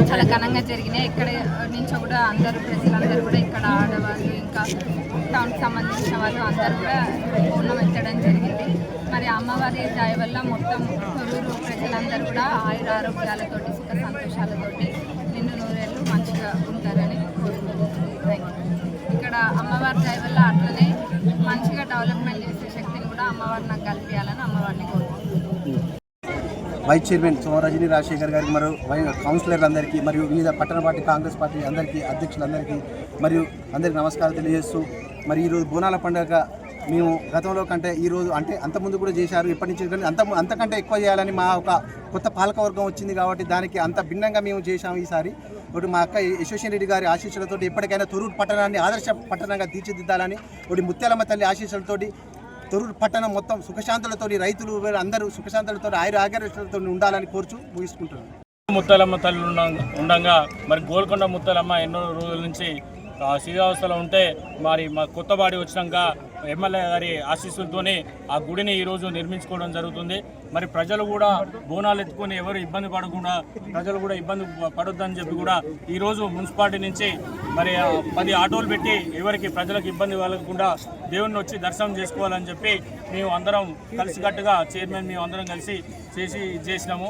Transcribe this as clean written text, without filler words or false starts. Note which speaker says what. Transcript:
Speaker 1: చాలా ఘనంగా జరిగినాయి. ఇక్కడ నుంచి కూడా ప్రజలందరూ కూడా ఇక్కడ ఆడవాళ్ళు ఇంకా టౌన్కి సంబంధించిన వాళ్ళు అందరూ కూడా బోనం ఎత్తడం జరిగింది. మరి అమ్మవారి దయ వల్ల మొత్తం తొర్రూరు ప్రజలందరూ కూడా ఆయుర ఆరోగ్యాలతోటి సుఖ సంతోషాలతోటి నిండు నూరేళ్ళు మంచిగా ఉంటారని కోరుకుంటున్నాను. ఇక్కడ అమ్మవారి దయ వల్ల అట్లనే మంచిగా డెవలప్మెంట్ చేసే శక్తిని కూడా అమ్మవారు నాకు కల్పించాలని అమ్మవారిని కోరుకుంటున్నాను.
Speaker 2: వైస్ చైర్మన్ సోమరజని రాజశేఖర్ గారికి మరియు కౌన్సిలర్లందరికీ మరియు వివిధ పట్టణ పార్టీ కాంగ్రెస్ పార్టీ అందరికీ అధ్యక్షులందరికీ మరియు అందరికీ నమస్కారం తెలియజేస్తూ మరి ఈరోజు బోనాల పండుగ మేము గతంలో కంటే ఈరోజు అంటే అంతకుముందు కూడా చేశారు, ఇప్పటి నుంచి కానీ అంతకంటే ఎక్కువ చేయాలని మా ఒక కొత్త పాలకవర్గం వచ్చింది కాబట్టి దానికి అంత భిన్నంగా మేము చేశాము. ఈసారి ఒకటి మా అక్క యశోషన్ రెడ్డి గారి ఆశీస్సులతో ఎప్పటికైనా తొర్రూరు పట్టణాన్ని ఆదర్శ పట్టణంగా తీర్చిదిద్దాలని ఒకటి ముత్యాలమ్మ తల్లి ఆశీస్సులతోటి తొర్రూరు పట్టణం మొత్తం సుఖశాంతులతో రైతులు అందరూ సుఖశాంతులతో ఆరోగ్యాలతో ఉండాలని కోరుచు ముగిసుకుంటున్నాను.
Speaker 3: ముత్యాలమ్మ తల్లి ఉండగా మరి గోల్కొండ ముత్యాలమ్మ ఎన్నో రోజుల నుంచి శిథిలావస్థలో ఉంటే మరి మా కొత్తబాడి వచ్చినాక ఎమ్మెల్యే గారి ఆశీస్సులతోనే ఆ గుడిని ఈరోజు నిర్మించుకోవడం జరుగుతుంది. మరి ప్రజలు కూడా బోనాలు ఎత్తుకొని ఎవరు ఇబ్బంది పడకుండా ప్రజలు కూడా ఇబ్బంది పడొద్దని చెప్పి కూడా ఈరోజు మున్సిపాలిటీ నుంచి మరి 10 ఆటోలు పెట్టి ఎవరికి ప్రజలకు ఇబ్బంది కలగకుండా దేవుణ్ణి వచ్చి దర్శనం చేసుకోవాలని చెప్పి మేము అందరం కలిసికట్టుగా చైర్మన్ మేము అందరం కలిసి చేసినాము.